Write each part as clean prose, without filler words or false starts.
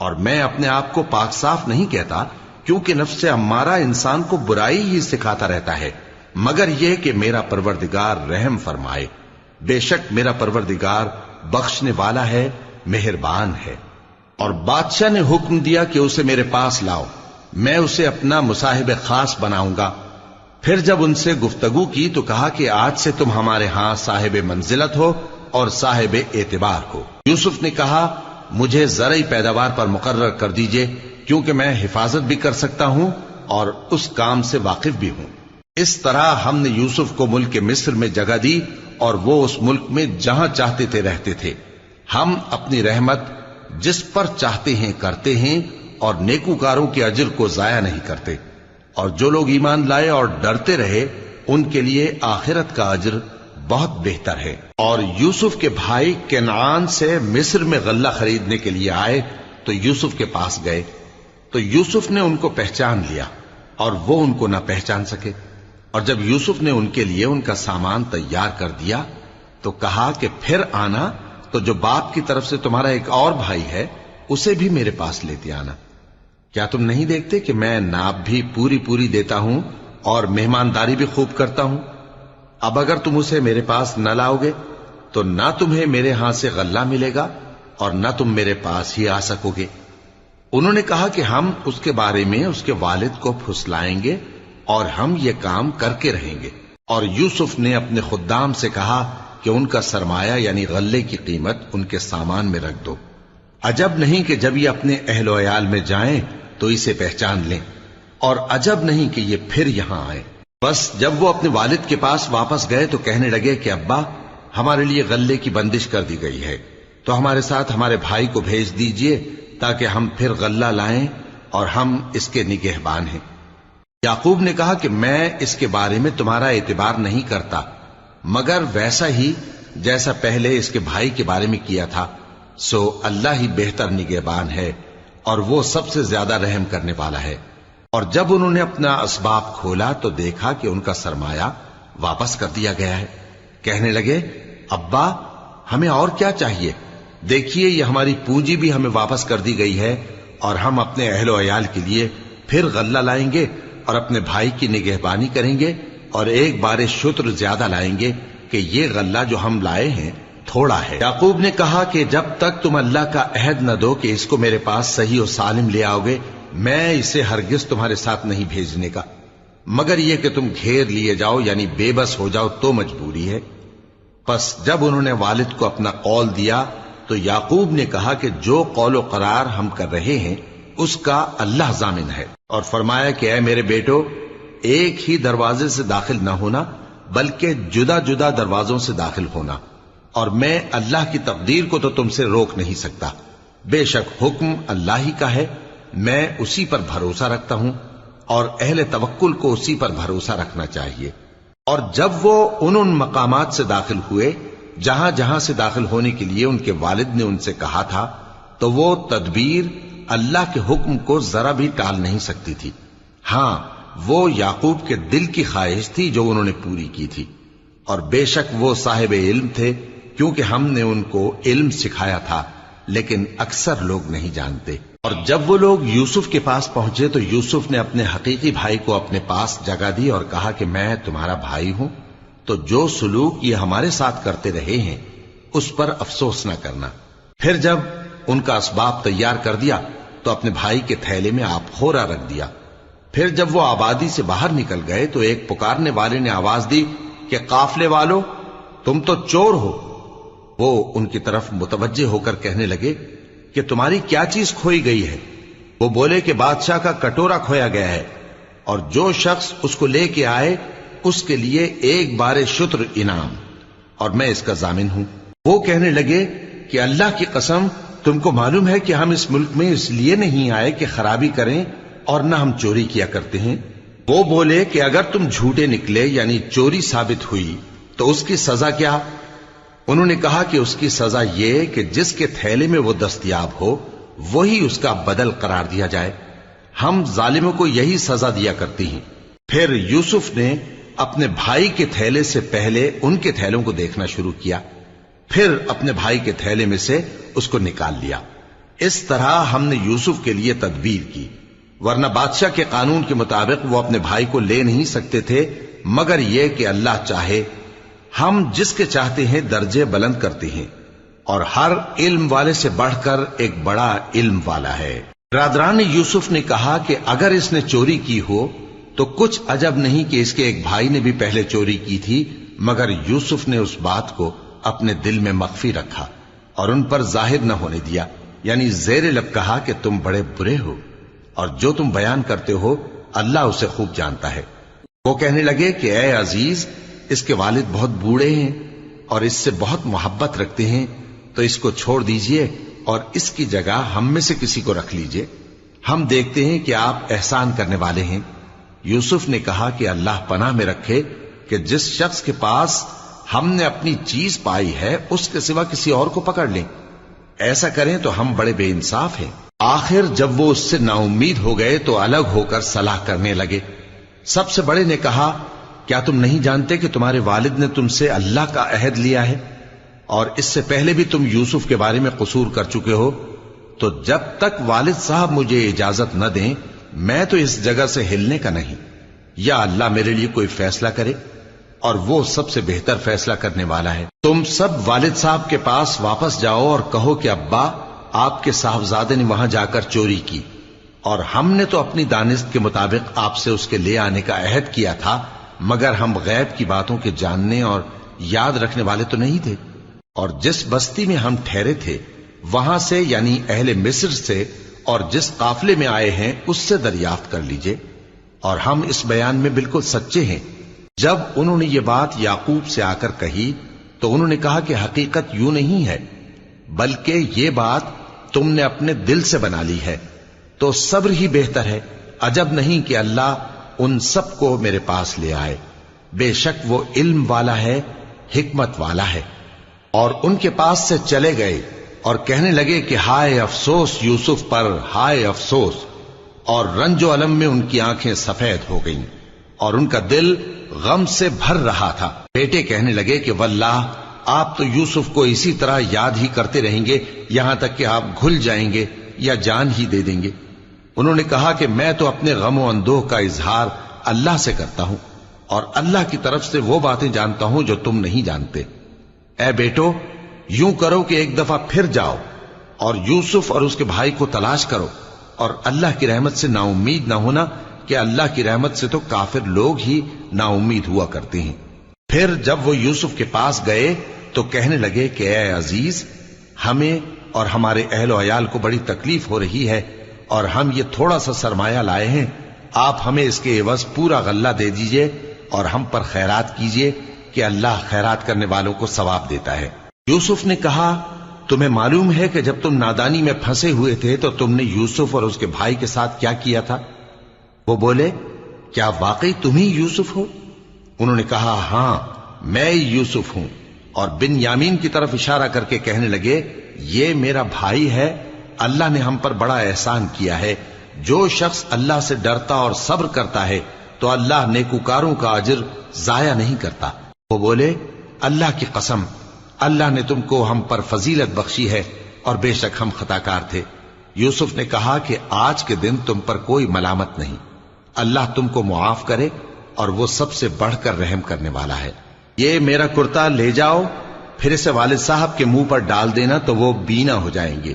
اور میں اپنے آپ کو پاک صاف نہیں کہتا، کیونکہ نفس امارہ انسان کو برائی ہی سکھاتا رہتا ہے، مگر یہ کہ میرا پروردگار رحم فرمائے۔ بے شک میرا پروردگار بخشنے والا ہے، مہربان ہے۔ اور بادشاہ نے حکم دیا کہ اسے میرے پاس لاؤ، میں اسے اپنا مصاحب خاص بناؤں گا۔ پھر جب ان سے گفتگو کی تو کہا کہ آج سے تم ہمارے ہاں صاحب منزلت ہو اور صاحب اعتبار ہو۔ یوسف نے کہا مجھے زرعی پیداوار پر مقرر کر دیجئے، کیونکہ میں حفاظت بھی کر سکتا ہوں اور اس کام سے واقف بھی ہوں۔ اس طرح ہم نے یوسف کو ملک مصر میں جگہ دی اور وہ اس ملک میں جہاں چاہتے تھے رہتے تھے۔ ہم اپنی رحمت جس پر چاہتے ہیں کرتے ہیں اور نیکوکاروں کے اجر کو ضائع نہیں کرتے، اور جو لوگ ایمان لائے اور ڈرتے رہے ان کے لیے آخرت کا اجر بہت بہتر ہے۔ اور یوسف کے بھائی کنعان سے مصر میں غلہ خریدنے کے لیے آئے تو یوسف کے پاس گئے، تو یوسف نے ان کو پہچان لیا اور وہ ان کو نہ پہچان سکے۔ اور جب یوسف نے ان کے لیے ان کا سامان تیار کر دیا تو کہا کہ پھر آنا تو جو باپ کی طرف سے تمہارا ایک اور بھائی ہے اسے بھی میرے پاس لیتے آنا۔ کیا تم نہیں دیکھتے کہ میں ناب بھی پوری پوری دیتا ہوں اور مہمانداری بھی خوب کرتا ہوں؟ اب اگر تم اسے میرے پاس نہ لاؤ گے تو نہ تمہیں میرے ہاں سے غلہ ملے گا اور نہ تم میرے پاس ہی آ سکو گے۔ انہوں نے کہا کہ ہم اس کے بارے میں اس کے والد کو پھسلائیں گے اور ہم یہ کام کر کے رہیں گے۔ اور یوسف نے اپنے خدام سے کہا کہ ان کا سرمایہ یعنی غلے کی قیمت ان کے سامان میں رکھ دو۔ عجب نہیں کہ جب یہ اپنے اہل و عیال میں جائیں تو اسے پہچان لیں، اور عجب نہیں کہ یہ پھر یہاں آئے۔ بس جب وہ اپنے والد کے پاس واپس گئے تو کہنے لگے کہ ابا ہمارے لیے غلے کی بندش کر دی گئی ہے، تو ہمارے ساتھ ہمارے بھائی کو بھیج دیجئے تاکہ ہم پھر غلہ لائیں اور ہم اس کے نگہبان ہیں۔ یعقوب نے کہا کہ میں اس کے بارے میں تمہارا اعتبار نہیں کرتا، مگر ویسا ہی جیسا پہلے اس کے بھائی کے بارے میں کیا تھا، سو اللہ ہی بہتر نگہبان ہے اور وہ سب سے زیادہ رحم کرنے والا ہے۔ اور جب انہوں نے اپنا اسباب کھولا تو دیکھا کہ ان کا سرمایہ واپس کر دیا گیا ہے۔ کہنے لگے ابا ہمیں اور کیا چاہیے، دیکھیے یہ ہماری پونجی بھی ہمیں واپس کر دی گئی ہے، اور ہم اپنے اہل و عیال کے لیے پھر غلہ لائیں گے اور اپنے بھائی کی نگہبانی کریں گے، اور ایک بار شتر زیادہ لائیں گے کہ یہ غلہ جو ہم لائے ہیں تھوڑا ہے۔ یعقوب نے کہا کہ جب تک تم اللہ کا عہد نہ دو کہ اس کو میرے پاس صحیح و سالم لے آؤ گے، میں اسے ہرگز تمہارے ساتھ نہیں بھیجنے کا، مگر یہ کہ تم گھیر لیے جاؤ یعنی بے بس ہو جاؤ تو مجبوری ہے۔ پس جب انہوں نے والد کو اپنا قول دیا تو یعقوب نے کہا کہ جو قول و قرار ہم کر رہے ہیں اس کا اللہ ضامن ہے، اور فرمایا کہ اے میرے بیٹو ایک ہی دروازے سے داخل نہ ہونا بلکہ جدا جدا دروازوں سے داخل ہونا، اور میں اللہ کی تقدیر کو تو تم سے روک نہیں سکتا، بے شک حکم اللہ ہی کا ہے، میں اسی پر بھروسہ رکھتا ہوں، اور اہل توکل کو اسی پر بھروسہ رکھنا چاہیے۔ اور جب وہ ان مقامات سے داخل ہوئے جہاں جہاں سے داخل ہونے کے لیے ان کے والد نے ان سے کہا تھا، تو وہ تدبیر اللہ کے حکم کو ذرا بھی ٹال نہیں سکتی تھی۔ ہاں وہ یعقوب کے دل کی خواہش تھی جو انہوں نے پوری کی تھی، اور بے شک وہ صاحب علم تھے، کیونکہ ہم نے ان کو علم سکھایا تھا، لیکن اکثر لوگ نہیں جانتے۔ اور جب وہ لوگ یوسف کے پاس پہنچے تو یوسف نے اپنے حقیقی بھائی کو اپنے پاس جگہ دی اور کہا کہ میں تمہارا بھائی ہوں، تو جو سلوک یہ ہمارے ساتھ کرتے رہے ہیں اس پر افسوس نہ کرنا۔ پھر جب ان کا اسباب تیار کر دیا تو اپنے بھائی کے تھیلے میں آپ خورا رکھ دیا۔ پھر جب وہ آبادی سے باہر نکل گئے تو ایک پکارنے والے نے آواز دی کہ قافلے والو تم تو چور ہو۔ وہ ان کی طرف متوجہ ہو کر کہنے لگے کہ تمہاری کیا چیز کھوئی گئی ہے؟ وہ بولے کہ بادشاہ کا کٹورا کھویا گیا ہے، اور جو شخص اس کو لے کے آئے اس کے لیے ایک بار شتر انعام، اور میں اس کا ضامن ہوں۔ وہ کہنے لگے کہ اللہ کی قسم تم کو معلوم ہے کہ ہم اس ملک میں اس لیے نہیں آئے کہ خرابی کریں اور نہ ہم چوری کیا کرتے ہیں۔ وہ بولے کہ اگر تم جھوٹے نکلے یعنی چوری ثابت ہوئی تو اس کی سزا کیا؟ انہوں نے کہا کہ اس کی سزا یہ کہ جس کے تھیلے میں وہ دستیاب ہو وہی اس کا بدل قرار دیا جائے، ہم ظالموں کو یہی سزا دیا کرتی ہیں۔ پھر یوسف نے اپنے بھائی کے تھیلے سے پہلے ان کے تھیلوں کو دیکھنا شروع کیا، پھر اپنے بھائی کے تھیلے میں سے اس کو نکال لیا۔ اس طرح ہم نے یوسف کے لیے تدبیر کی، ورنہ بادشاہ کے قانون کے مطابق وہ اپنے بھائی کو لے نہیں سکتے تھے، مگر یہ کہ اللہ چاہے۔ ہم جس کے چاہتے ہیں درجے بلند کرتے ہیں، اور ہر علم والے سے بڑھ کر ایک بڑا علم والا ہے۔ برادران یوسف نے کہا کہ اگر اس نے چوری کی ہو تو کچھ عجب نہیں کہ اس کے ایک بھائی نے بھی پہلے چوری کی تھی، مگر یوسف نے اس بات کو اپنے دل میں مخفی رکھا اور ان پر ظاہر نہ ہونے دیا، یعنی زیر لب کہا کہ تم بڑے برے ہو، اور جو تم بیان کرتے ہو اللہ اسے خوب جانتا ہے۔ وہ کہنے لگے کہ اے عزیز، اس کے والد بہت بوڑھے ہیں اور اس سے بہت محبت رکھتے ہیں، تو اس کو چھوڑ دیجئے اور اس کی جگہ ہم میں سے کسی کو رکھ لیجئے، ہم دیکھتے ہیں کہ آپ احسان کرنے والے ہیں۔ یوسف نے کہا کہ اللہ پناہ میں رکھے کہ جس شخص کے پاس ہم نے اپنی چیز پائی ہے اس کے سوا کسی اور کو پکڑ لیں، ایسا کریں تو ہم بڑے بے انصاف ہیں۔ آخر جب وہ اس سے نا امید ہو گئے تو الگ ہو کر صلاح کرنے لگے۔ سب سے بڑے نے کہا، کیا تم نہیں جانتے کہ تمہارے والد نے تم سے اللہ کا عہد لیا ہے، اور اس سے پہلے بھی تم یوسف کے بارے میں قصور کر چکے ہو؟ تو جب تک والد صاحب مجھے اجازت نہ دیں میں تو اس جگہ سے ہلنے کا نہیں، یا اللہ میرے لیے کوئی فیصلہ کرے، اور وہ سب سے بہتر فیصلہ کرنے والا ہے۔ تم سب والد صاحب کے پاس واپس جاؤ اور کہو کہ ابا، آپ کے صاحبزادے نے وہاں جا کر چوری کی، اور ہم نے تو اپنی دانست کے مطابق آپ سے اس کے لے آنے کا عہد کیا تھا، مگر ہم غیب کی باتوں کے جاننے اور یاد رکھنے والے تو نہیں تھے، اور جس بستی میں ہم ٹھہرے تھے وہاں سے، یعنی اہل مصر سے، اور جس قافلے میں آئے ہیں اس سے دریافت کر لیجئے، اور ہم اس بیان میں بالکل سچے ہیں۔ جب انہوں نے یہ بات یعقوب سے آ کر کہی تو انہوں نے کہا کہ حقیقت یوں نہیں ہے، بلکہ یہ بات تم نے اپنے دل سے بنا لی ہے، تو صبر ہی بہتر ہے۔ عجب نہیں کہ اللہ ان سب کو میرے پاس لے آئے، بے شک وہ علم والا ہے، حکمت والا ہے۔ اور ان کے پاس سے چلے گئے اور کہنے لگے کہ ہائے افسوس یوسف پر، ہائے افسوس، اور رنج و الم میں ان کی آنکھیں سفید ہو گئیں اور ان کا دل غم سے بھر رہا تھا۔ بیٹے کہنے لگے کہ واللہ آپ تو یوسف کو اسی طرح یاد ہی کرتے رہیں گے یہاں تک کہ آپ گھل جائیں گے یا جان ہی دے دیں گے۔ انہوں نے کہا کہ میں تو اپنے غم و اندوہ کا اظہار اللہ سے کرتا ہوں، اور اللہ کی طرف سے وہ باتیں جانتا ہوں جو تم نہیں جانتے۔ اے بیٹو، یوں کرو کہ ایک دفعہ پھر جاؤ اور یوسف اور اس کے بھائی کو تلاش کرو، اور اللہ کی رحمت سے نا امید نہ ہونا کہ اللہ کی رحمت سے تو کافر لوگ ہی نا امید ہوا کرتے ہیں۔ پھر جب وہ یوسف کے پاس گئے تو کہنے لگے کہ اے عزیز، ہمیں اور ہمارے اہل و عیال کو بڑی تکلیف ہو رہی ہے، اور ہم یہ تھوڑا سا سرمایہ لائے ہیں، آپ ہمیں اس کے عوض پورا غلہ دے دیجئے اور ہم پر خیرات کیجئے کہ اللہ خیرات کرنے والوں کو ثواب دیتا ہے۔ یوسف نے کہا، تمہیں معلوم ہے کہ جب تم نادانی میں پھنسے ہوئے تھے تو تم نے یوسف اور اس کے بھائی کے ساتھ کیا کیا تھا؟ وہ بولے، کیا واقعی تم ہی یوسف ہو؟ انہوں نے کہا، ہاں میں یوسف ہوں، اور بن یامین کی طرف اشارہ کر کے کہنے لگے، یہ میرا بھائی ہے، اللہ نے ہم پر بڑا احسان کیا ہے۔ جو شخص اللہ سے ڈرتا اور صبر کرتا ہے تو اللہ نیکوکاروں کا اجر ضائع نہیں کرتا۔ وہ بولے، اللہ کی قسم، اللہ نے تم کو ہم پر فضیلت بخشی ہے، اور بے شک ہم خطا کار تھے۔ یوسف نے کہا کہ آج کے دن تم پر کوئی ملامت نہیں، اللہ تم کو معاف کرے، اور وہ سب سے بڑھ کر رحم کرنے والا ہے۔ یہ میرا کرتا لے جاؤ، پھر اسے والد صاحب کے منہ پر ڈال دینا تو وہ بینا ہو جائیں گے،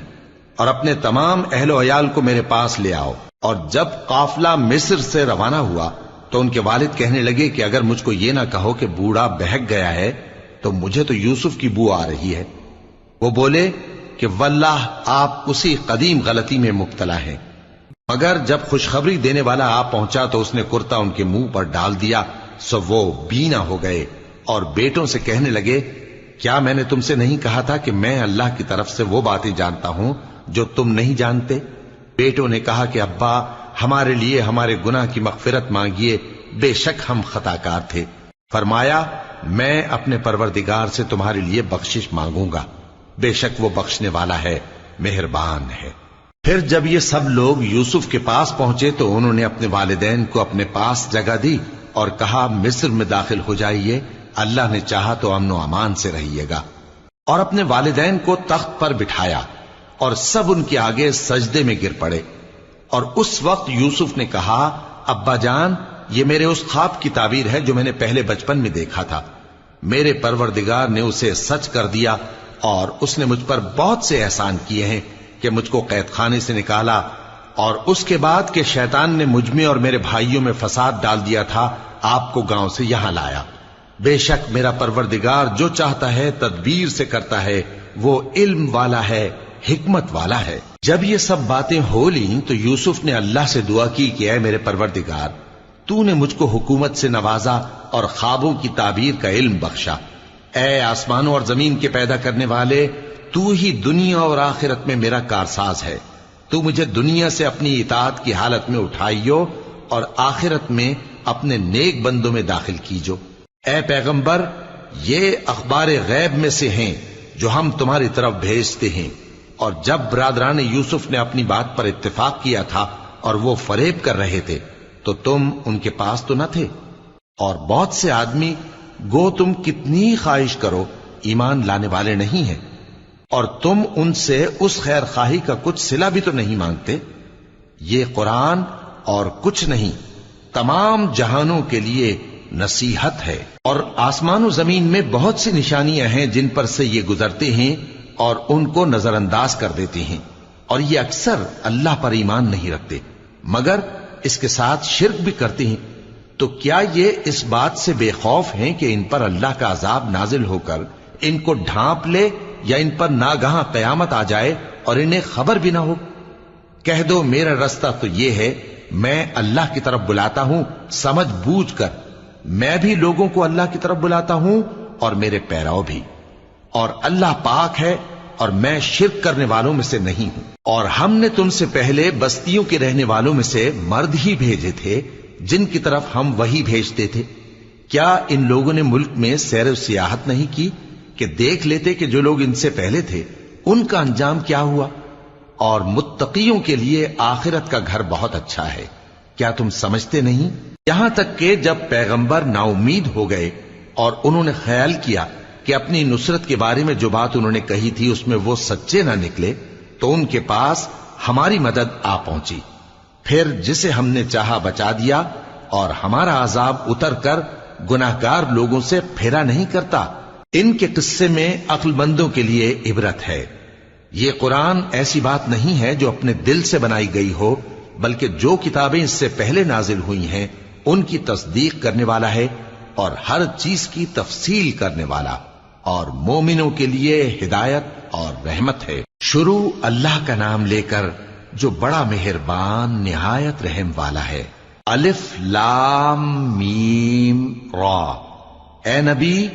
اور اپنے تمام اہل و عیال کو میرے پاس لے آؤ۔ اور جب قافلہ مصر سے روانہ ہوا تو ان کے والد کہنے لگے کہ اگر مجھ کو یہ نہ کہو کہ بوڑھا بہک گیا ہے تو مجھے تو یوسف کی بو آ رہی ہے۔ وہ بولے کہ واللہ آپ اسی قدیم غلطی میں مبتلا ہیں۔ مگر جب خوشخبری دینے والا آپ پہنچا تو اس نے کرتا ان کے منہ پر ڈال دیا، سو وہ بینا ہو گئے، اور بیٹوں سے کہنے لگے، کیا میں نے تم سے نہیں کہا تھا کہ میں اللہ کی طرف سے وہ باتیں جانتا ہوں جو تم نہیں جانتے؟ بیٹوں نے کہا کہ ابا، ہمارے لیے ہمارے گناہ کی مغفرت مانگیے، بے شک ہم خطا کار تھے۔ فرمایا، میں اپنے پروردگار سے تمہارے لیے بخشش مانگوں گا، بے شک وہ بخشنے والا ہے، مہربان ہے۔ پھر جب یہ سب لوگ یوسف کے پاس پہنچے تو انہوں نے اپنے والدین کو اپنے پاس جگہ دی اور کہا، مصر میں داخل ہو جائیے، اللہ نے چاہا تو امن و امان سے رہیے گا، اور اپنے والدین کو تخت پر بٹھایا اور سب ان کے آگے سجدے میں گر پڑے۔ اور اس وقت یوسف نے کہا، ابا جان، یہ میرے اس خواب کی تعبیر ہے جو میں نے پہلے بچپن میں دیکھا تھا۔ میرے پروردگار نے اسے سچ کر دیا، اور اس نے مجھ پر بہت سے احسان کیے ہیں کہ مجھ کو قید خانے سے نکالا، اور اس کے بعد کہ شیطان نے مجھ میں اور میرے بھائیوں میں فساد ڈال دیا تھا، آپ کو گاؤں سے یہاں لایا۔ بے شک میرا پروردگار جو چاہتا ہے تدبیر سے کرتا ہے، وہ علم والا ہے، حکمت والا ہے۔ جب یہ سب باتیں ہو لیں تو یوسف نے اللہ سے دعا کی کہ اے میرے پروردگار، تو نے مجھ کو حکومت سے نوازا اور خوابوں کی تعبیر کا علم بخشا۔ اے آسمانوں اور زمین کے پیدا کرنے والے، تو ہی دنیا اور آخرت میں میرا کارساز ہے۔ تو مجھے دنیا سے اپنی اطاعت کی حالت میں اٹھائیو اور آخرت میں اپنے نیک بندوں میں داخل کیجو۔ اے پیغمبر، یہ اخبار غیب میں سے ہیں جو ہم تمہاری طرف بھیجتے ہیں۔ اور جب برادران یوسف نے اپنی بات پر اتفاق کیا تھا اور وہ فریب کر رہے تھے تو تم ان کے پاس تو نہ تھے، اور بہت سے آدمی گو تم کتنی خواہش کرو ایمان لانے والے نہیں ہیں، اور تم ان سے اس خیر خواہی کا کچھ صلہ بھی تو نہیں مانگتے۔ یہ قرآن اور کچھ نہیں تمام جہانوں کے لیے نصیحت ہے، اور آسمان و زمین میں بہت سی نشانیاں ہیں جن پر سے یہ گزرتے ہیں اور ان کو نظر انداز کر دیتے ہیں، اور یہ اکثر اللہ پر ایمان نہیں رکھتے مگر اس کے ساتھ شرک بھی کرتے ہیں۔ تو کیا یہ اس بات سے بے خوف ہیں کہ ان پر اللہ کا عذاب نازل ہو کر ان کو ڈھانپ لے، یا ان پر ناگہاں قیامت آ جائے اور انہیں خبر بھی نہ ہو؟ کہہ دو میرا رستہ تو یہ ہے، میں اللہ کی طرف بلاتا ہوں سمجھ بوجھ کر، میں بھی لوگوں کو اللہ کی طرف بلاتا ہوں اور میرے پیرو بھی، اور اللہ پاک ہے اور میں شرک کرنے والوں میں سے نہیں ہوں۔ اور ہم نے تم سے پہلے بستیوں کے رہنے والوں میں سے مرد ہی بھیجے تھے جن کی طرف ہم وہی بھیجتے تھے۔ کیا ان لوگوں نے ملک میں سیر و سیاحت نہیں کی کہ دیکھ لیتے کہ جو لوگ ان سے پہلے تھے ان کا انجام کیا ہوا؟ اور متقیوں کے لیے آخرت کا گھر بہت اچھا ہے، کیا تم سمجھتے نہیں؟ یہاں تک کہ جب پیغمبر نا امید ہو گئے اور انہوں نے خیال کیا کہ اپنی نصرت کے بارے میں جو بات انہوں نے کہی تھی اس میں وہ سچے نہ نکلے، تو ان کے پاس ہماری مدد آ پہنچی۔ پھر جسے ہم نے چاہا بچا دیا، اور ہمارا عذاب اتر کر گناہگار لوگوں سے پھیرا نہیں کرتا۔ ان کے قصے میں عقل مندوں کے لیے عبرت ہے۔ یہ قرآن ایسی بات نہیں ہے جو اپنے دل سے بنائی گئی ہو، بلکہ جو کتابیں اس سے پہلے نازل ہوئی ہیں ان کی تصدیق کرنے والا ہے، اور ہر چیز کی تفصیل کرنے والا، اور مومنوں کے لیے ہدایت اور رحمت ہے۔ شروع اللہ کا نام لے کر جو بڑا مہربان نہایت رحم والا ہے۔ الف لام میم را۔ اے نبی،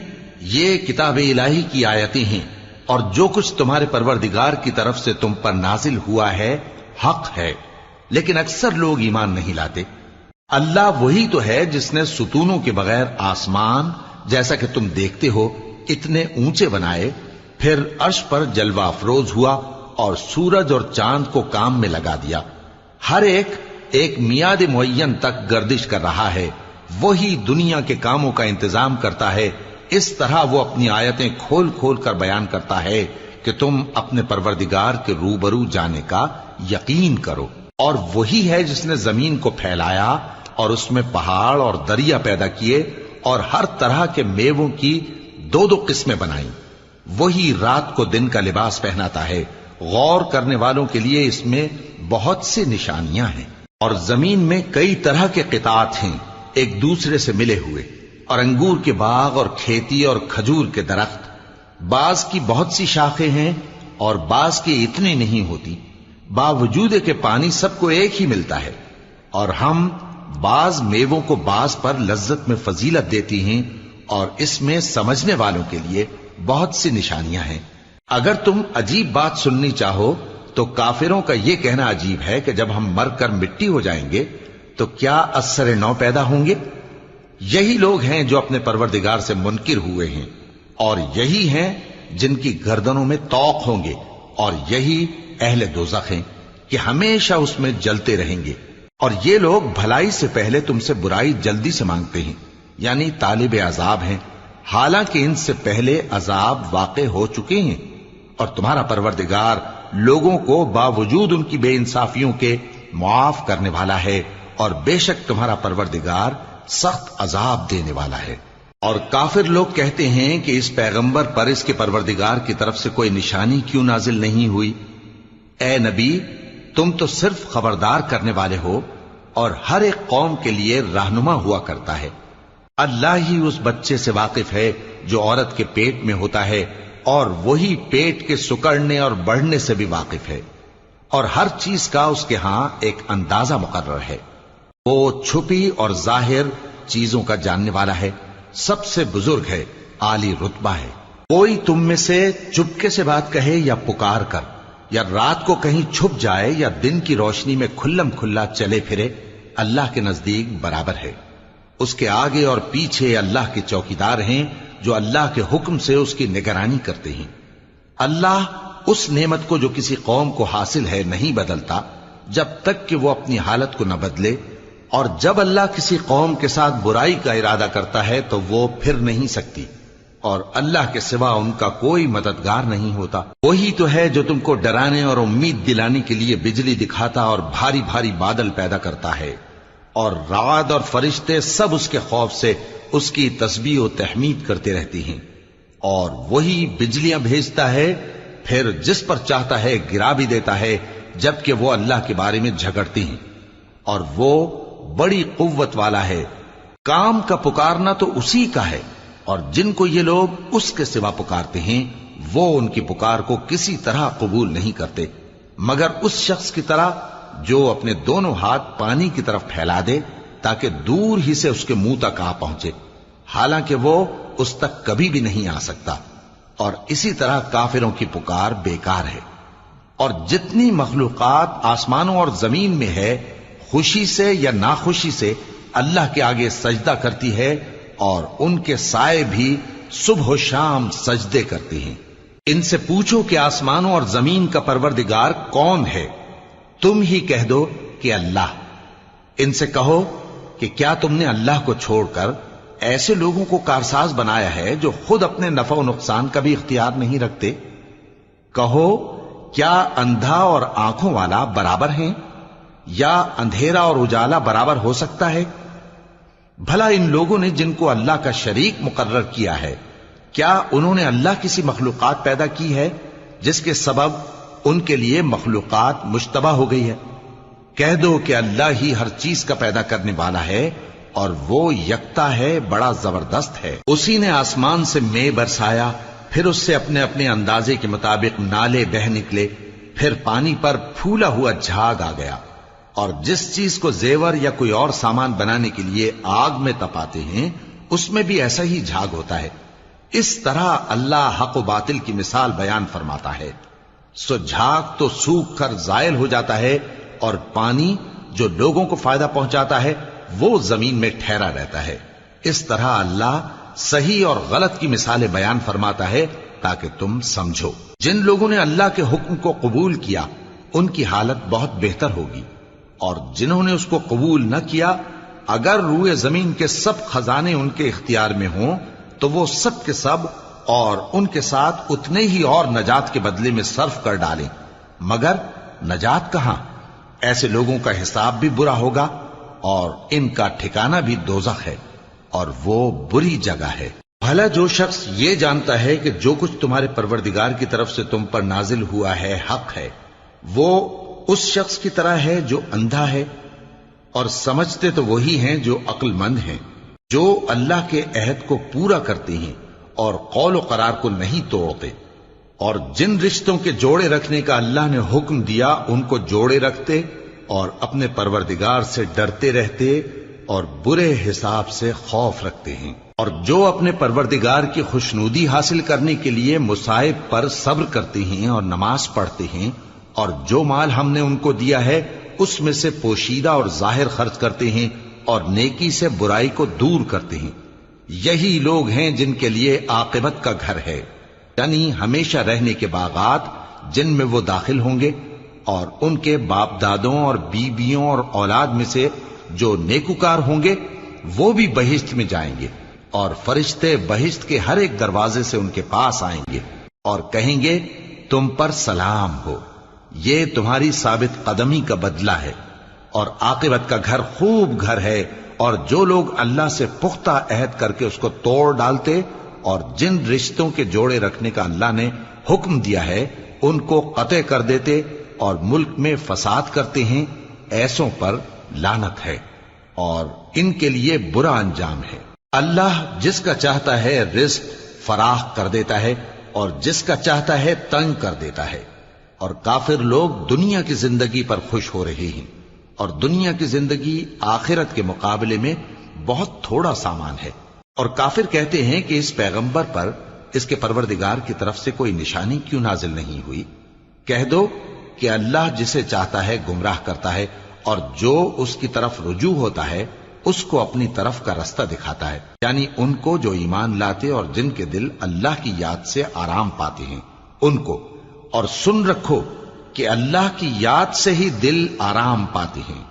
یہ کتاب الہی کی آیتیں ہیں، اور جو کچھ تمہارے پروردگار کی طرف سے تم پر نازل ہوا ہے حق ہے، لیکن اکثر لوگ ایمان نہیں لاتے۔ اللہ وہی تو ہے جس نے ستونوں کے بغیر آسمان جیسا کہ تم دیکھتے ہو اتنے اونچے بنائے، پھر عرش پر جلوہ افروز ہوا اور سورج اور چاند کو کام میں لگا دیا۔ ہر ایک میعاد معین تک گردش کر رہا ہے۔ وہی دنیا کے کاموں کا انتظام کرتا ہے۔ اس طرح وہ اپنی آیتیں کھول کھول کر بیان کرتا ہے کہ تم اپنے پروردگار کے روبرو جانے کا یقین کرو۔ اور وہی ہے جس نے زمین کو پھیلایا اور اس میں پہاڑ اور دریا پیدا کیے اور ہر طرح کے میووں کی دو دو قسمیں بنائیں۔ وہی رات کو دن کا لباس پہناتا ہے۔ غور کرنے والوں کے لیے اس میں بہت سی نشانیاں ہیں۔ اور زمین میں کئی طرح کے قطعات ہیں ایک دوسرے سے ملے ہوئے، اور انگور کے باغ اور کھیتی اور کھجور کے درخت، بعض کی بہت سی شاخیں ہیں اور بعض کی اتنی نہیں ہوتی، باوجود کہ پانی سب کو ایک ہی ملتا ہے۔ اور ہم بعض میووں کو بعض پر لذت میں فضیلت دیتی ہیں، اور اس میں سمجھنے والوں کے لیے بہت سی نشانیاں ہیں۔ اگر تم عجیب بات سننی چاہو تو کافروں کا یہ کہنا عجیب ہے کہ جب ہم مر کر مٹی ہو جائیں گے تو کیا از سر نو پیدا ہوں گے؟ یہی لوگ ہیں جو اپنے پروردگار سے منکر ہوئے ہیں، اور یہی ہیں جن کی گردنوں میں طوق ہوں گے، اور یہی اہل دوزخ ہیں کہ ہمیشہ اس میں جلتے رہیں گے۔ اور یہ لوگ بھلائی سے پہلے تم سے برائی جلدی سے مانگتے ہیں، یعنی طالب عذاب ہیں، حالانکہ ان سے پہلے عذاب واقع ہو چکے ہیں، اور تمہارا پروردگار لوگوں کو باوجود ان کی بے انصافیوں کے معاف کرنے والا ہے، اور بے شک تمہارا پروردگار سخت عذاب دینے والا ہے۔ اور کافر لوگ کہتے ہیں کہ اس پیغمبر پر اس کے پروردگار کی طرف سے کوئی نشانی کیوں نازل نہیں ہوئی؟ اے نبی، تم تو صرف خبردار کرنے والے ہو، اور ہر ایک قوم کے لیے رہنما ہوا کرتا ہے۔ اللہ ہی اس بچے سے واقف ہے جو عورت کے پیٹ میں ہوتا ہے، اور وہی پیٹ کے سکڑنے اور بڑھنے سے بھی واقف ہے، اور ہر چیز کا اس کے ہاں ایک اندازہ مقرر ہے۔ وہ چھپی اور ظاہر چیزوں کا جاننے والا ہے، سب سے بزرگ ہے، عالی رتبہ ہے۔ کوئی تم میں سے چپکے سے بات کہے یا پکار کر، یا رات کو کہیں چھپ جائے یا دن کی روشنی میں کھلم کھلا چلے پھرے، اللہ کے نزدیک برابر ہے۔ اس کے آگے اور پیچھے اللہ کے چوکیدار ہیں جو اللہ کے حکم سے اس کی نگرانی کرتے ہیں۔ اللہ اس نعمت کو جو کسی قوم کو حاصل ہے نہیں بدلتا جب تک کہ وہ اپنی حالت کو نہ بدلے، اور جب اللہ کسی قوم کے ساتھ برائی کا ارادہ کرتا ہے تو وہ پھر نہیں سکتی، اور اللہ کے سوا ان کا کوئی مددگار نہیں ہوتا۔ وہی تو ہے جو تم کو ڈرانے اور امید دلانے کے لیے بجلی دکھاتا اور بھاری بھاری بادل پیدا کرتا ہے، اور رعد اور فرشتے سب اس کے خوف سے اس کی تسبیح و تحمید کرتے رہتی ہیں۔ اور وہی بجلیاں بھیجتا ہے، پھر جس پر چاہتا ہے گرا بھی دیتا ہے، جبکہ وہ اللہ کے بارے میں جھگڑتی ہیں، اور وہ بڑی قوت والا ہے۔ کام کا پکارنا تو اسی کا ہے، اور جن کو یہ لوگ اس کے سوا پکارتے ہیں وہ ان کی پکار کو کسی طرح قبول نہیں کرتے، مگر اس شخص کی طرح جو اپنے دونوں ہاتھ پانی کی طرف پھیلا دے تاکہ دور ہی سے اس کے منہ تک آ پہنچے، حالانکہ وہ اس تک کبھی بھی نہیں آ سکتا۔ اور اسی طرح کافروں کی پکار بیکار ہے۔ اور جتنی مخلوقات آسمانوں اور زمین میں ہے، خوشی سے یا ناخوشی سے اللہ کے آگے سجدہ کرتی ہے، اور ان کے سائے بھی صبح و شام سجدے کرتے ہیں۔ ان سے پوچھو کہ آسمانوں اور زمین کا پروردگار کون ہے؟ تم ہی کہہ دو کہ اللہ۔ ان سے کہو کہ کیا تم نے اللہ کو چھوڑ کر ایسے لوگوں کو کارساز بنایا ہے جو خود اپنے نفع و نقصان کا بھی اختیار نہیں رکھتے؟ کہو کیا اندھا اور آنکھوں والا برابر ہیں، یا اندھیرا اور اجالا برابر ہو سکتا ہے؟ بھلا ان لوگوں نے جن کو اللہ کا شریک مقرر کیا ہے، کیا انہوں نے اللہ کسی مخلوقات پیدا کی ہے جس کے سبب ان کے لیے مخلوقات مشتبہ ہو گئی ہے؟ کہہ دو کہ اللہ ہی ہر چیز کا پیدا کرنے والا ہے، اور وہ یکتا ہے، بڑا زبردست ہے۔ اسی نے آسمان سے مے برسایا، پھر اس سے اپنے اپنے اندازے کے مطابق نالے بہ نکلے، پھر پانی پر پھولا ہوا جھاگ آ گیا۔ اور جس چیز کو زیور یا کوئی اور سامان بنانے کے لیے آگ میں تپاتے ہیں، اس میں بھی ایسا ہی جھاگ ہوتا ہے۔ اس طرح اللہ حق و باطل کی مثال بیان فرماتا ہے۔ سو جھاگ تو سوکھ کر زائل ہو جاتا ہے، اور پانی جو لوگوں کو فائدہ پہنچاتا ہے وہ زمین میں ٹھہرا رہتا ہے۔ اس طرح اللہ صحیح اور غلط کی مثالیں بیان فرماتا ہے تاکہ تم سمجھو۔ جن لوگوں نے اللہ کے حکم کو قبول کیا ان کی حالت بہت بہتر ہوگی، اور جنہوں نے اس کو قبول نہ کیا، اگر روئے زمین کے سب خزانے ان کے اختیار میں ہوں تو وہ سب کے سب اور ان کے ساتھ اتنے ہی اور نجات کے بدلے میں صرف کر ڈالیں، مگر نجات کہاں؟ ایسے لوگوں کا حساب بھی برا ہوگا، اور ان کا ٹھکانہ بھی دوزخ ہے، اور وہ بری جگہ ہے۔ بھلا جو شخص یہ جانتا ہے کہ جو کچھ تمہارے پروردگار کی طرف سے تم پر نازل ہوا ہے حق ہے، وہ اس شخص کی طرح ہے جو اندھا ہے، اور سمجھتے تو وہی ہیں جو عقل مند ہیں، جو اللہ کے عہد کو پورا کرتے ہیں اور قول و قرار کو نہیں توڑتے، اور جن رشتوں کے جوڑے رکھنے کا اللہ نے حکم دیا ان کو جوڑے رکھتے، اور اپنے پروردگار سے ڈرتے رہتے اور برے حساب سے خوف رکھتے ہیں۔ اور جو اپنے پروردگار کی خوشنودی حاصل کرنے کے لیے مصائب پر صبر کرتے ہیں اور نماز پڑھتے ہیں، اور جو مال ہم نے ان کو دیا ہے اس میں سے پوشیدہ اور ظاہر خرچ کرتے ہیں، اور نیکی سے برائی کو دور کرتے ہیں، یہی لوگ ہیں جن کے لیے عاقبت کا گھر ہے، یعنی ہمیشہ رہنے کے باغات جن میں وہ داخل ہوں گے، اور ان کے باپ دادوں اور بیویوں اور اولاد میں سے جو نیکوکار ہوں گے وہ بھی بہشت میں جائیں گے، اور فرشتے بہشت کے ہر ایک دروازے سے ان کے پاس آئیں گے اور کہیں گے تم پر سلام ہو۔ یہ تمہاری ثابت قدمی کا بدلہ ہے اور عاقبت کا گھر خوب گھر ہے۔ اور جو لوگ اللہ سے پختہ عہد کر کے اس کو توڑ ڈالتے اور جن رشتوں کے جوڑے رکھنے کا اللہ نے حکم دیا ہے ان کو قطع کر دیتے اور ملک میں فساد کرتے ہیں، ایسوں پر لعنت ہے اور ان کے لیے برا انجام ہے۔ اللہ جس کا چاہتا ہے رزق فراخ کر دیتا ہے اور جس کا چاہتا ہے تنگ کر دیتا ہے، اور کافر لوگ دنیا کی زندگی پر خوش ہو رہے ہیں، اور دنیا کی زندگی آخرت کے مقابلے میں بہت تھوڑا سامان ہے۔ اور کافر کہتے ہیں کہ اس پیغمبر پر اس کے پروردگار کی طرف سے کوئی نشانی کیوں نازل نہیں ہوئی؟ کہہ دو کہ اللہ جسے چاہتا ہے گمراہ کرتا ہے، اور جو اس کی طرف رجوع ہوتا ہے اس کو اپنی طرف کا رستہ دکھاتا ہے، یعنی ان کو جو ایمان لاتے اور جن کے دل اللہ کی یاد سے آرام پاتے ہیں ان کو۔ اور سن رکھو کہ اللہ کی یاد سے ہی دل آرام پاتے ہیں۔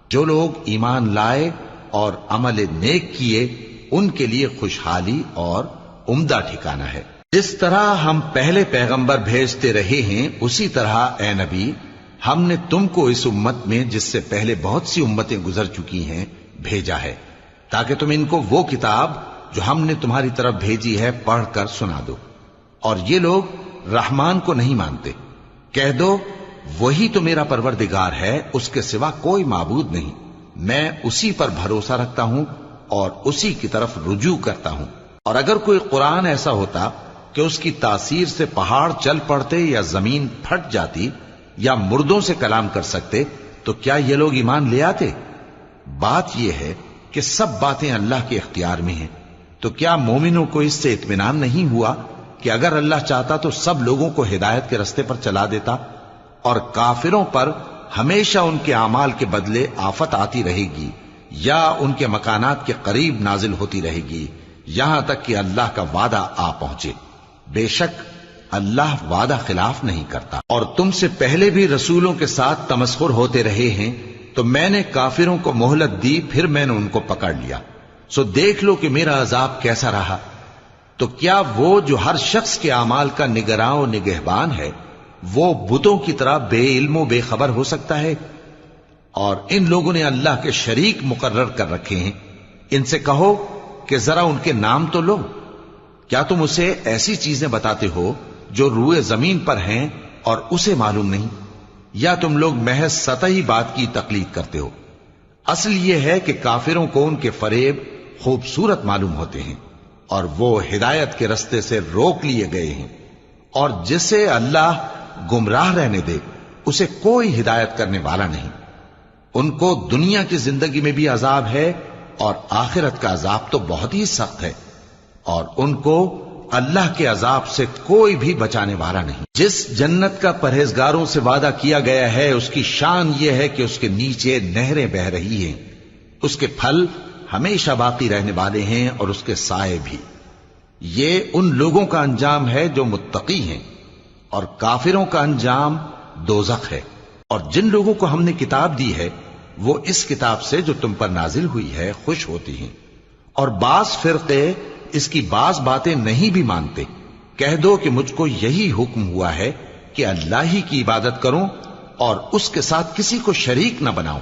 جو لوگ ایمان لائے اور عمل نیک کیے ان کے لیے خوشحالی اور عمدہ ٹھکانہ ہے۔ جس طرح ہم پہلے پیغمبر بھیجتے رہے ہیں اسی طرح اے نبی ہم نے تم کو اس امت میں جس سے پہلے بہت سی امتیں گزر چکی ہیں بھیجا ہے، تاکہ تم ان کو وہ کتاب جو ہم نے تمہاری طرف بھیجی ہے پڑھ کر سنا دو۔ اور یہ لوگ رحمان کو نہیں مانتے۔ کہہ دو وہی تو میرا پروردگار ہے، اس کے سوا کوئی معبود نہیں، میں اسی پر بھروسہ رکھتا ہوں اور اسی کی طرف رجوع کرتا ہوں۔ اور اگر کوئی قرآن ایسا ہوتا کہ اس کی تاثیر سے پہاڑ چل پڑتے یا زمین پھٹ جاتی یا مردوں سے کلام کر سکتے تو کیا یہ لوگ ایمان لے آتے؟ بات یہ ہے کہ سب باتیں اللہ کے اختیار میں ہیں، تو کیا مومنوں کو اس سے اطمینان نہیں ہوا کہ اگر اللہ چاہتا تو سب لوگوں کو ہدایت کے رستے پر چلا دیتا؟ اور کافروں پر ہمیشہ ان کے اعمال کے بدلے آفت آتی رہے گی یا ان کے مکانات کے قریب نازل ہوتی رہے گی یہاں تک کہ اللہ کا وعدہ آ پہنچے۔ بے شک اللہ وعدہ خلاف نہیں کرتا۔ اور تم سے پہلے بھی رسولوں کے ساتھ تمسخر ہوتے رہے ہیں، تو میں نے کافروں کو مہلت دی، پھر میں نے ان کو پکڑ لیا، سو دیکھ لو کہ میرا عذاب کیسا رہا۔ تو کیا وہ جو ہر شخص کے اعمال کا نگراں و نگہبان ہے وہ بتوں کی طرح بے علم و بے خبر ہو سکتا ہے؟ اور ان لوگوں نے اللہ کے شریک مقرر کر رکھے ہیں، ان سے کہو کہ ذرا ان کے نام تو لو۔ کیا تم اسے ایسی چیزیں بتاتے ہو جو روئے زمین پر ہیں اور اسے معلوم نہیں، یا تم لوگ محض سطحی بات کی تقلید کرتے ہو؟ اصل یہ ہے کہ کافروں کو ان کے فریب خوبصورت معلوم ہوتے ہیں اور وہ ہدایت کے رستے سے روک لیے گئے ہیں، اور جسے اللہ گمراہ رہنے دے اسے کوئی ہدایت کرنے والا نہیں۔ ان کو دنیا کی زندگی میں بھی عذاب ہے اور آخرت کا عذاب تو بہت ہی سخت ہے، اور ان کو اللہ کے عذاب سے کوئی بھی بچانے والا نہیں۔ جس جنت کا پرہیزگاروں سے وعدہ کیا گیا ہے اس کی شان یہ ہے کہ اس کے نیچے نہریں بہ رہی ہیں، اس کے پھل ہمیشہ باقی رہنے والے ہیں اور اس کے سائے بھی۔ یہ ان لوگوں کا انجام ہے جو متقی ہیں، اور کافروں کا انجام دوزخ ہے۔ اور جن لوگوں کو ہم نے کتاب دی ہے وہ اس کتاب سے جو تم پر نازل ہوئی ہے خوش ہوتی ہیں، اور بعض فرقے اس کی بعض باتیں نہیں بھی مانتے۔ کہہ دو کہ مجھ کو یہی حکم ہوا ہے کہ اللہ ہی کی عبادت کروں اور اس کے ساتھ کسی کو شریک نہ بناؤں،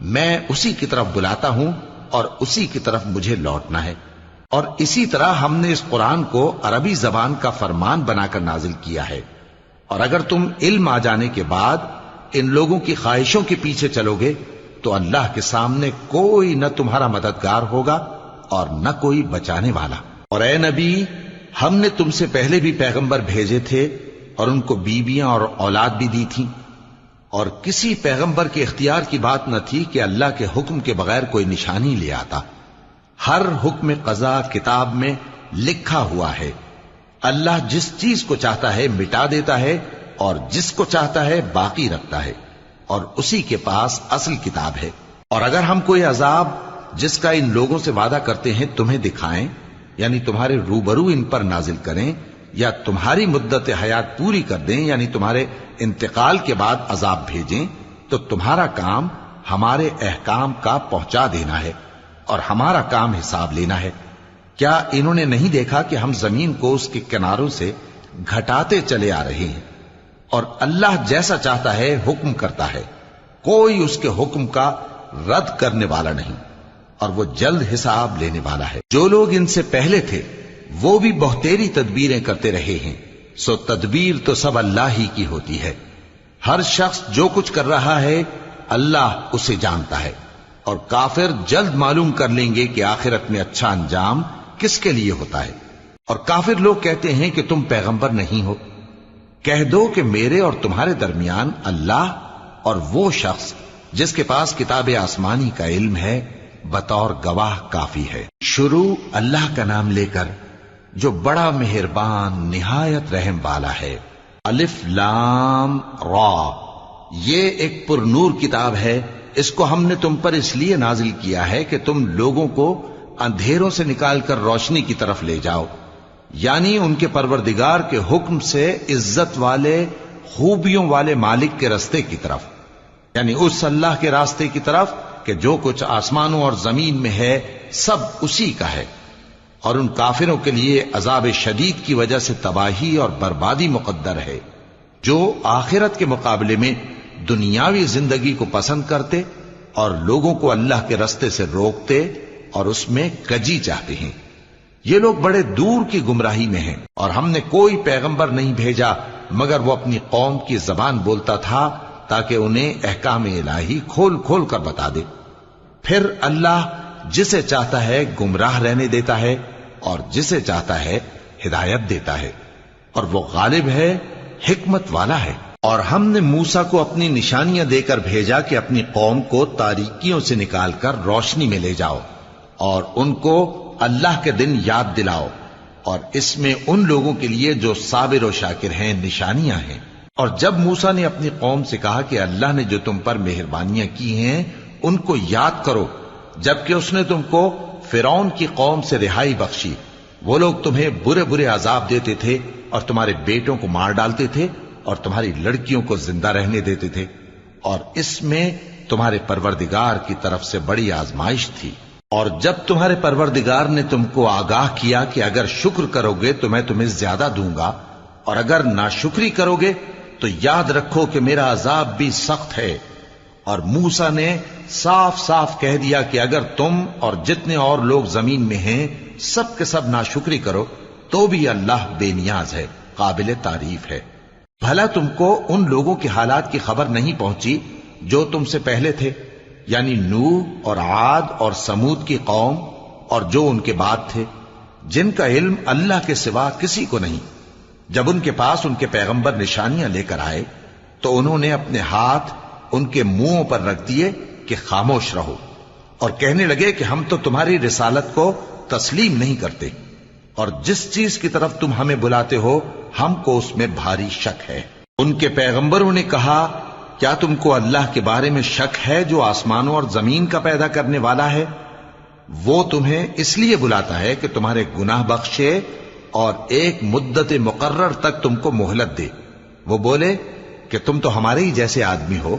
میں اسی کی طرف بلاتا ہوں اور اسی کی طرف مجھے لوٹنا ہے۔ اور اسی طرح ہم نے اس قرآن کو عربی زبان کا فرمان بنا کر نازل کیا ہے، اور اگر تم علم آ جانے کے بعد ان لوگوں کی خواہشوں کے پیچھے چلو گے تو اللہ کے سامنے کوئی نہ تمہارا مددگار ہوگا اور نہ کوئی بچانے والا۔ اور اے نبی ہم نے تم سے پہلے بھی پیغمبر بھیجے تھے اور ان کو بیویاں اور اولاد بھی دی تھی، اور کسی پیغمبر کے اختیار کی بات نہ تھی کہ اللہ کے حکم کے بغیر کوئی نشانی لے آتا۔ ہر حکم قضا کتاب میں لکھا ہوا ہے۔ اللہ جس چیز کو چاہتا ہے مٹا دیتا ہے اور جس کو چاہتا ہے باقی رکھتا ہے، اور اسی کے پاس اصل کتاب ہے۔ اور اگر ہم کوئی عذاب جس کا ان لوگوں سے وعدہ کرتے ہیں تمہیں دکھائیں، یعنی تمہارے روبرو ان پر نازل کریں، یا تمہاری مدت حیات پوری کر دیں، یعنی تمہارے انتقال کے بعد عذاب بھیجیں، تو تمہارا کام ہمارے احکام کا پہنچا دینا ہے اور ہمارا کام حساب لینا ہے۔ کیا انہوں نے نہیں دیکھا کہ ہم زمین کو اس کے کناروں سے گھٹاتے چلے آ رہے ہیں، اور اللہ جیسا چاہتا ہے حکم کرتا ہے، کوئی اس کے حکم کا رد کرنے والا نہیں، اور وہ جلد حساب لینے والا ہے۔ جو لوگ ان سے پہلے تھے وہ بھی بہتیری تدبیریں کرتے رہے ہیں، سو تدبیر تو سب اللہ ہی کی ہوتی ہے۔ ہر شخص جو کچھ کر رہا ہے اللہ اسے جانتا ہے، اور کافر جلد معلوم کر لیں گے کہ آخرت میں اچھا انجام کس کے لیے ہوتا ہے۔ اور کافر لوگ کہتے ہیں کہ تم پیغمبر نہیں ہو، کہہ دو کہ میرے اور تمہارے درمیان اللہ اور وہ شخص جس کے پاس کتاب آسمانی کا علم ہے بطور گواہ کافی ہے۔ شروع اللہ کا نام لے کر جو بڑا مہربان نہایت رحم والا ہے۔ الف لام را، یہ ایک پر نور کتاب ہے، اس کو ہم نے تم پر اس لیے نازل کیا ہے کہ تم لوگوں کو اندھیروں سے نکال کر روشنی کی طرف لے جاؤ، یعنی ان کے پروردگار کے حکم سے عزت والے خوبیوں والے مالک کے راستے کی طرف، یعنی اس اللہ کے راستے کی طرف کہ جو کچھ آسمانوں اور زمین میں ہے سب اسی کا ہے۔ اور ان کافروں کے لیے عذاب شدید کی وجہ سے تباہی اور بربادی مقدر ہے، جو آخرت کے مقابلے میں دنیاوی زندگی کو پسند کرتے اور لوگوں کو اللہ کے راستے سے روکتے اور اس میں کجی چاہتے ہیں۔ یہ لوگ بڑے دور کی گمراہی میں ہیں، اور ہم نے کوئی پیغمبر نہیں بھیجا مگر وہ اپنی قوم کی زبان بولتا تھا تاکہ انہیں احکام الہی کھول کھول کر بتا دے۔ پھر اللہ جسے چاہتا ہے گمراہ رہنے دیتا ہے اور جسے چاہتا ہے ہدایت دیتا ہے، اور وہ غالب ہے، حکمت والا ہے۔ اور ہم نے موسیٰ کو اپنی نشانیاں دے کر بھیجا کہ اپنی قوم کو تاریکیوں سے نکال کر روشنی میں لے جاؤ، اور ان کو اللہ کے دن یاد دلاؤ، اور اس میں ان لوگوں کے لیے جو صابر و شاکر ہیں نشانیاں ہیں۔ اور جب موسیٰ نے اپنی قوم سے کہا کہ اللہ نے جو تم پر مہربانیاں کی ہیں ان کو یاد کرو، جبکہ اس نے تم کو فرعون کی قوم سے رہائی بخشی، وہ لوگ تمہیں برے برے عذاب دیتے تھے اور تمہارے بیٹوں کو مار ڈالتے تھے اور تمہاری لڑکیوں کو زندہ رہنے دیتے تھے، اور اس میں تمہارے پروردگار کی طرف سے بڑی آزمائش تھی۔ اور جب تمہارے پروردگار نے تم کو آگاہ کیا کہ اگر شکر کرو گے تو میں تمہیں زیادہ دوں گا، اور اگر ناشکری کرو گے تو یاد رکھو کہ میرا عذاب بھی سخت ہے۔ اور موسیٰ نے صاف صاف کہہ دیا کہ اگر تم اور جتنے اور لوگ زمین میں ہیں سب کے سب ناشکری کرو تو بھی اللہ بے نیاز ہے، قابل تعریف ہے۔ بھلا تم کو ان لوگوں کے حالات کی خبر نہیں پہنچی جو تم سے پہلے تھے، یعنی نوح اور عاد اور سمود کی قوم اور جو ان کے بعد تھے، جن کا علم اللہ کے سوا کسی کو نہیں۔ جب ان کے پاس ان کے پیغمبر نشانیاں لے کر آئے تو انہوں نے اپنے ہاتھ ان کے منہوں پر رکھ دیے کہ خاموش رہو، اور کہنے لگے کہ ہم تو تمہاری رسالت کو تسلیم نہیں کرتے، اور جس چیز کی طرف تم ہمیں بلاتے ہو ہم کو اس میں بھاری شک ہے۔ ان کے پیغمبروں نے کہا کیا تم کو اللہ کے بارے میں شک ہے جو آسمانوں اور زمین کا پیدا کرنے والا ہے؟ وہ تمہیں اس لیے بلاتا ہے کہ تمہارے گناہ بخشے اور ایک مدت مقرر تک تم کو مہلت دے۔ وہ بولے کہ تم تو ہمارے ہی جیسے آدمی ہو،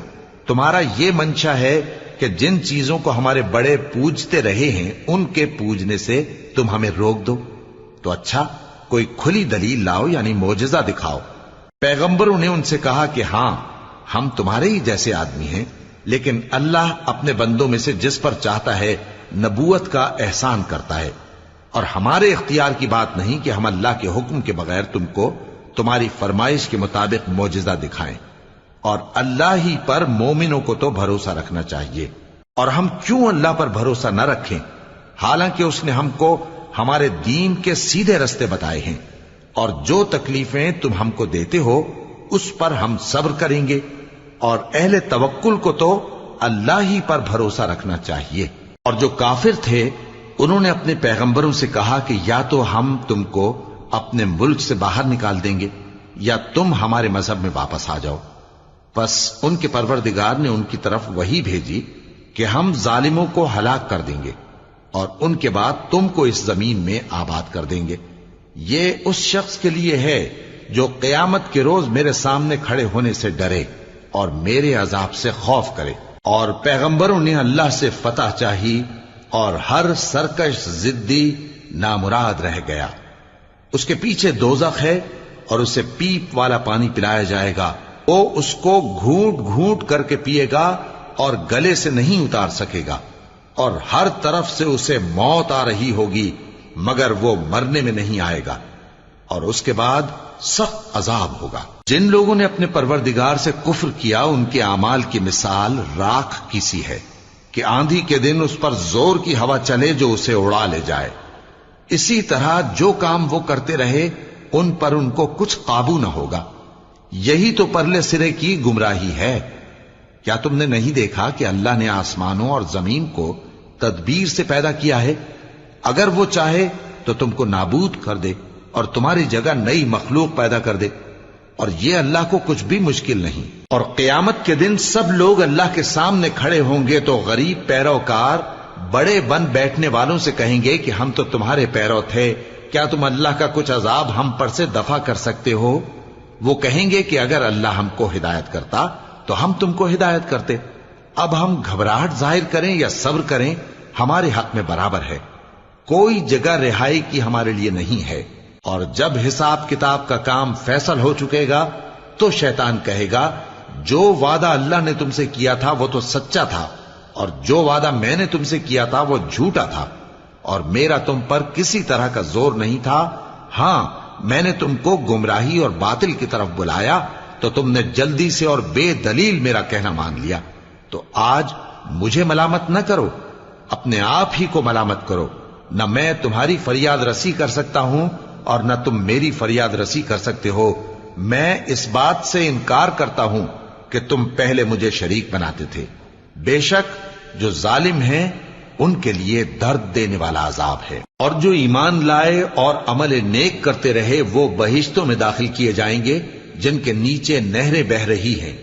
تمہارا یہ منشا ہے کہ جن چیزوں کو ہمارے بڑے پوجتے رہے ہیں ان کے پوجنے سے تم ہمیں روک دو، تو اچھا کوئی کھلی دلیل لاؤ، یعنی معجزہ دکھاؤ۔ پیغمبروں نے ان سے کہا کہ ہاں ہم تمہارے ہی جیسے آدمی ہیں، لیکن اللہ اپنے بندوں میں سے جس پر چاہتا ہے نبوت کا احسان کرتا ہے، اور ہمارے اختیار کی بات نہیں کہ ہم اللہ کے حکم کے بغیر تم کو تمہاری فرمائش کے مطابق معجزہ دکھائیں، اور اللہ ہی پر مومنوں کو تو بھروسہ رکھنا چاہیے۔ اور ہم کیوں اللہ پر بھروسہ نہ رکھیں حالانکہ اس نے ہم کو ہمارے دین کے سیدھے رستے بتائے ہیں، اور جو تکلیفیں تم ہم کو دیتے ہو اس پر ہم صبر کریں گے، اور اہل توکل کو تو اللہ ہی پر بھروسہ رکھنا چاہیے۔ اور جو کافر تھے انہوں نے اپنے پیغمبروں سے کہا کہ یا تو ہم تم کو اپنے ملک سے باہر نکال دیں گے یا تم ہمارے مذہب میں واپس آ جاؤ۔ پس ان کے پروردگار نے ان کی طرف وحی بھیجی کہ ہم ظالموں کو ہلاک کر دیں گے اور ان کے بعد تم کو اس زمین میں آباد کر دیں گے۔ یہ اس شخص کے لیے ہے جو قیامت کے روز میرے سامنے کھڑے ہونے سے ڈرے اور میرے عذاب سے خوف کرے۔ اور پیغمبروں نے اللہ سے فتح چاہی اور ہر سرکش ضدی نامراد رہ گیا۔ اس کے پیچھے دوزخ ہے اور اسے پیپ والا پانی پلایا جائے گا، وہ اس کو گھونٹ گھونٹ کر کے پیے گا اور گلے سے نہیں اتار سکے گا، اور ہر طرف سے اسے موت آ رہی ہوگی مگر وہ مرنے میں نہیں آئے گا، اور اس کے بعد سخت عذاب ہوگا۔ جن لوگوں نے اپنے پروردگار سے کفر کیا ان کے اعمال کی مثال راکھ کی سی ہے کہ آندھی کے دن اس پر زور کی ہوا چلے جو اسے اڑا لے جائے۔ اسی طرح جو کام وہ کرتے رہے ان پر ان کو کچھ قابو نہ ہوگا۔ یہی تو پرلے سرے کی گمراہی ہے۔ کیا تم نے نہیں دیکھا کہ اللہ نے آسمانوں اور زمین کو تدبیر سے پیدا کیا ہے؟ اگر وہ چاہے تو تم کو نابود کر دے اور تمہاری جگہ نئی مخلوق پیدا کر دے، اور یہ اللہ کو کچھ بھی مشکل نہیں۔ اور قیامت کے دن سب لوگ اللہ کے سامنے کھڑے ہوں گے تو غریب پیروکار بڑے بن بیٹھنے والوں سے کہیں گے کہ ہم تو تمہارے پیرو تھے، کیا تم اللہ کا کچھ عذاب ہم پر سے دفع کر سکتے ہو؟ وہ کہیں گے کہ اگر اللہ ہم کو ہدایت کرتا تو ہم تم کو ہدایت کرتے۔ اب ہم گھبراہٹ ظاہر کریں یا صبر کریں ہمارے حق میں برابر ہے، کوئی جگہ رہائی کی ہمارے لیے نہیں ہے۔ اور جب حساب کتاب کا کام فیصل ہو چکے گا تو شیطان کہے گا جو وعدہ اللہ نے تم سے کیا تھا وہ تو سچا تھا، اور جو وعدہ میں نے تم سے کیا تھا وہ جھوٹا تھا، اور میرا تم پر کسی طرح کا زور نہیں تھا۔ ہاں، میں نے تم کو گمراہی اور باطل کی طرف بلایا تو تم نے جلدی سے اور بے دلیل میرا کہنا مان لیا۔ تو آج مجھے ملامت نہ کرو، اپنے آپ ہی کو ملامت کرو۔ نہ میں تمہاری فریاد رسی کر سکتا ہوں اور نہ تم میری فریاد رسی کر سکتے ہو۔ میں اس بات سے انکار کرتا ہوں کہ تم پہلے مجھے شریک بناتے تھے۔ بے شک جو ظالم ہیں ان کے لیے درد دینے والا عذاب ہے۔ اور جو ایمان لائے اور عمل نیک کرتے رہے وہ بہشتوں میں داخل کیے جائیں گے جن کے نیچے نہریں بہ رہی ہیں۔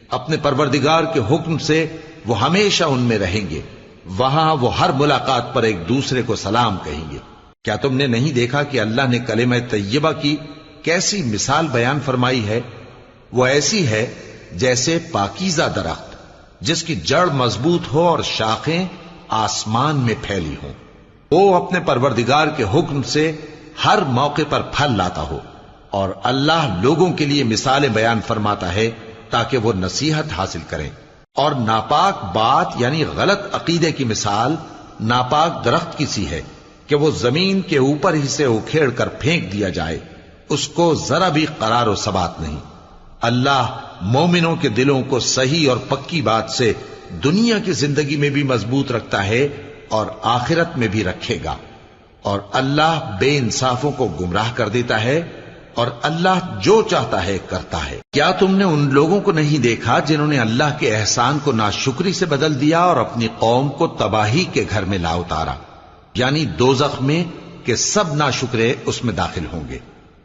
اپنے پروردگار کے حکم سے وہ ہمیشہ ان میں رہیں گے، وہاں وہ ہر ملاقات پر ایک دوسرے کو سلام کہیں گے۔ کیا تم نے نہیں دیکھا کہ اللہ نے کلمہ طیبہ کی کیسی مثال بیان فرمائی ہے؟ وہ ایسی ہے جیسے پاکیزہ درخت جس کی جڑ مضبوط ہو اور شاخیں آسمان میں پھیلی ہوں، وہ اپنے پروردگار کے حکم سے ہر موقع پر پھل لاتا ہو۔ اور اللہ لوگوں کے لیے مثالیں بیان فرماتا ہے تاکہ وہ نصیحت حاصل کریں۔ اور ناپاک بات یعنی غلط عقیدے کی مثال ناپاک درخت کی سی ہے کہ وہ زمین کے اوپر ہی سے اکھیڑ کر پھینک دیا جائے، اس کو ذرا بھی قرار و ثبات نہیں۔ اللہ مومنوں کے دلوں کو صحیح اور پکی بات سے دنیا کی زندگی میں بھی مضبوط رکھتا ہے اور آخرت میں بھی رکھے گا۔ اور اللہ بے انصافوں کو گمراہ کر دیتا ہے، اور اللہ جو چاہتا ہے کرتا ہے۔ کیا تم نے ان لوگوں کو نہیں دیکھا جنہوں نے اللہ کے احسان کو ناشکری سے بدل دیا اور اپنی قوم کو تباہی کے گھر میں لا اتارا، یعنی دوزخ میں کہ سب ناشکرے اس میں داخل ہوں گے،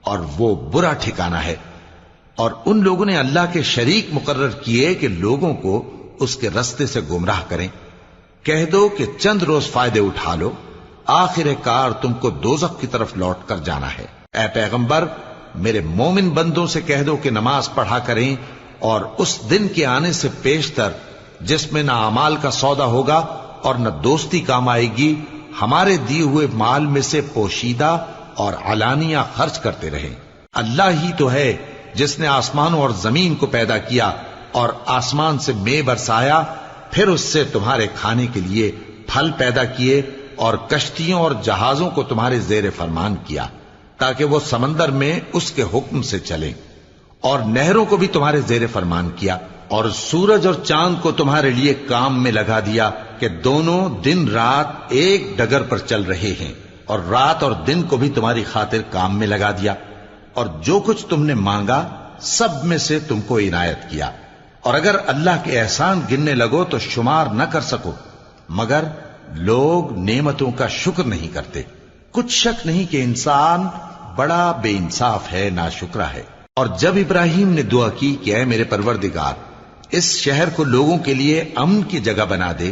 اور وہ برا ٹھکانہ ہے۔ اور ان لوگوں نے اللہ کے شریک مقرر کیے کہ لوگوں کو اس کے رستے سے گمراہ کریں۔ کہہ دو کہ چند روز فائدے اٹھا لو، آخر کار تم کو دوزخ کی طرف لوٹ کر جانا ہے۔ اے پیغمبر، میرے مومن بندوں سے کہہ دو کہ نماز پڑھا کریں، اور اس دن کے آنے سے پیشتر جس میں نہ اعمال کا سودا ہوگا اور نہ دوستی کام آئے گی، ہمارے دیے ہوئے مال میں سے پوشیدہ اور علانیہ خرچ کرتے رہیں۔ اللہ ہی تو ہے جس نے آسمانوں اور زمین کو پیدا کیا اور آسمان سے مے برسایا، پھر اس سے تمہارے کھانے کے لیے پھل پیدا کیے اور کشتیوں اور جہازوں کو تمہارے زیر فرمان کیا تاکہ وہ سمندر میں اس کے حکم سے چلیں، اور نہروں کو بھی تمہارے زیر فرمان کیا، اور سورج اور چاند کو تمہارے لیے کام میں لگا دیا کہ دونوں دن رات ایک ڈگر پر چل رہے ہیں، اور رات اور دن کو بھی تمہاری خاطر کام میں لگا دیا، اور جو کچھ تم نے مانگا سب میں سے تم کو عنایت کیا۔ اور اگر اللہ کے احسان گننے لگو تو شمار نہ کر سکو، مگر لوگ نعمتوں کا شکر نہیں کرتے۔ کچھ شک نہیں کہ انسان بڑا بے انصاف ہے، ناشکرا ہے۔ اور جب ابراہیم نے دعا کی کہ اے میرے پروردگار، اس شہر کو لوگوں کے لیے امن کی جگہ بنا دے،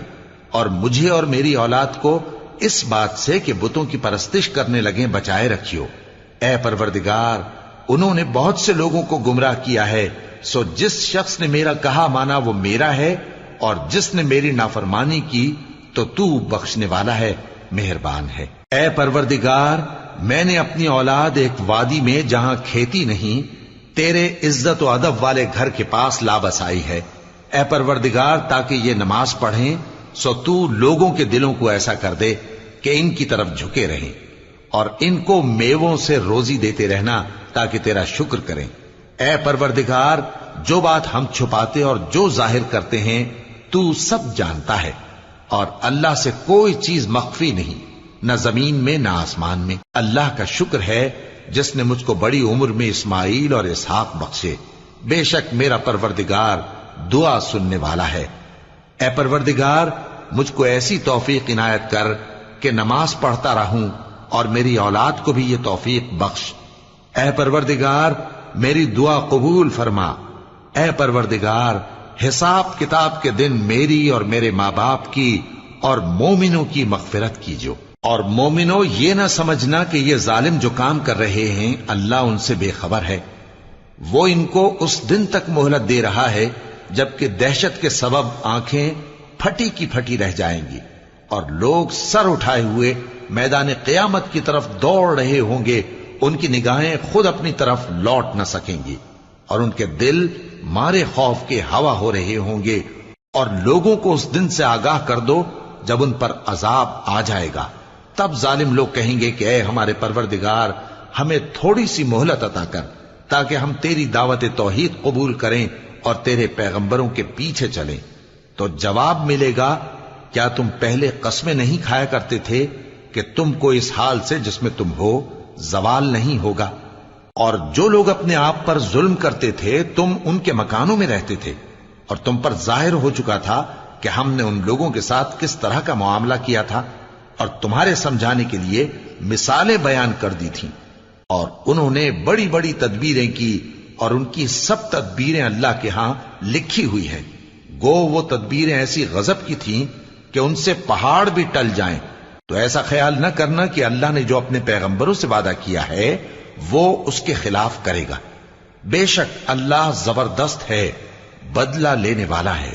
اور مجھے اور میری اولاد کو اس بات سے کہ بتوں کی پرستش کرنے لگیں بچائے رکھیو۔ اے پروردگار، انہوں نے بہت سے لوگوں کو گمراہ کیا ہے، سو جس شخص نے میرا کہا مانا وہ میرا ہے، اور جس نے میری نافرمانی کی تو تو بخشنے والا ہے، مہربان ہے۔ اے پروردگار، میں نے اپنی اولاد ایک وادی میں جہاں کھیتی نہیں تیرے عزت و ادب والے گھر کے پاس لابس آئی ہے۔ اے پروردگار، تاکہ یہ نماز پڑھیں سو تو لوگوں کے دلوں کو ایسا کر دے کہ ان کی طرف جھکے رہیں، اور ان کو میووں سے روزی دیتے رہنا تاکہ تیرا شکر کریں۔ اے پروردگار، جو بات ہم چھپاتے اور جو ظاہر کرتے ہیں تو سب جانتا ہے، اور اللہ سے کوئی چیز مخفی نہیں، نہ زمین میں نہ آسمان میں۔ اللہ کا شکر ہے جس نے مجھ کو بڑی عمر میں اسماعیل اور اسحاق بخشے، بے شک میرا پروردگار دعا سننے والا ہے۔ اے پروردگار، مجھ کو ایسی توفیق عنایت کر کہ نماز پڑھتا رہوں، اور میری اولاد کو بھی یہ توفیق بخش۔ اے پروردگار، میری دعا قبول فرما۔ اے پروردگار، حساب کتاب کے دن میری اور میرے ماں باپ کی اور مومنوں کی مغفرت کیجو۔ اور مومنوں، یہ نہ سمجھنا کہ یہ ظالم جو کام کر رہے ہیں اللہ ان سے بے خبر ہے۔ وہ ان کو اس دن تک مہلت دے رہا ہے جبکہ دہشت کے سبب آنکھیں پھٹی کی پھٹی رہ جائیں گی، اور لوگ سر اٹھائے ہوئے میدان قیامت کی طرف دوڑ رہے ہوں گے، ان کی نگاہیں خود اپنی طرف لوٹ نہ سکیں گی، اور ان کے دل مارے خوف کے ہوا ہو رہے ہوں گے۔ اور لوگوں کو اس دن سے آگاہ کر دو جب ان پر عذاب آ جائے گا، تب ظالم لوگ کہیں گے کہ اے ہمارے پروردگار، ہمیں تھوڑی سی مہلت عطا کر تاکہ ہم تیری دعوت توحید قبول کریں اور تیرے پیغمبروں کے پیچھے چلیں۔ تو جواب ملے گا، کیا تم پہلے قسمیں نہیں کھایا کرتے تھے کہ تم کو اس حال سے جس میں تم ہو زوال نہیں ہوگا؟ اور جو لوگ اپنے آپ پر ظلم کرتے تھے تم ان کے مکانوں میں رہتے تھے، اور تم پر ظاہر ہو چکا تھا کہ ہم نے ان لوگوں کے ساتھ کس طرح کا معاملہ کیا تھا، اور تمہارے سمجھانے کے لیے مثالیں بیان کر دی تھیں۔ اور انہوں نے بڑی بڑی تدبیریں کی، اور ان کی سب تدبیریں اللہ کے ہاں لکھی ہوئی ہیں۔ گو وہ تدبیریں ایسی غضب کی تھیں کہ ان سے پہاڑ بھی ٹل جائیں۔ تو ایسا خیال نہ کرنا کہ اللہ نے جو اپنے پیغمبروں سے وعدہ کیا ہے وہ اس کے خلاف کرے گا۔ بے شک اللہ زبردست ہے، بدلہ لینے والا ہے۔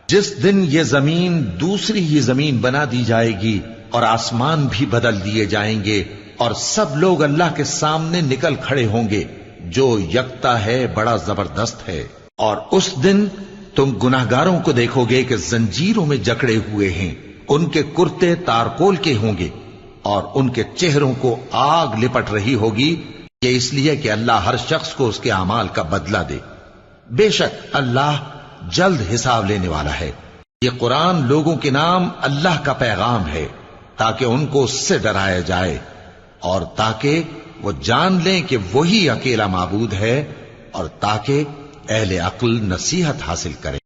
جس دن یہ زمین دوسری ہی زمین بنا دی جائے گی اور آسمان بھی بدل دیے جائیں گے، اور سب لوگ اللہ کے سامنے نکل کھڑے ہوں گے، جو یکتا ہے بڑا زبردست ہے۔ اور اس دن تم گناہگاروں کو دیکھو گے کہ زنجیروں میں جکڑے ہوئے ہیں، ان کے کرتے تارکول کے ہوں گے، اور ان کے چہروں کو آگ لپٹ رہی ہوگی، یہ اس لیے کہ اللہ ہر شخص کو اس کے اعمال کا بدلہ دے۔ بے شک اللہ جلد حساب لینے والا ہے۔ یہ قرآن لوگوں کے نام اللہ کا پیغام ہے تاکہ ان کو اس سے ڈرایا جائے، اور تاکہ وہ جان لیں کہ وہی اکیلا معبود ہے، اور تاکہ اہل عقل نصیحت حاصل کریں۔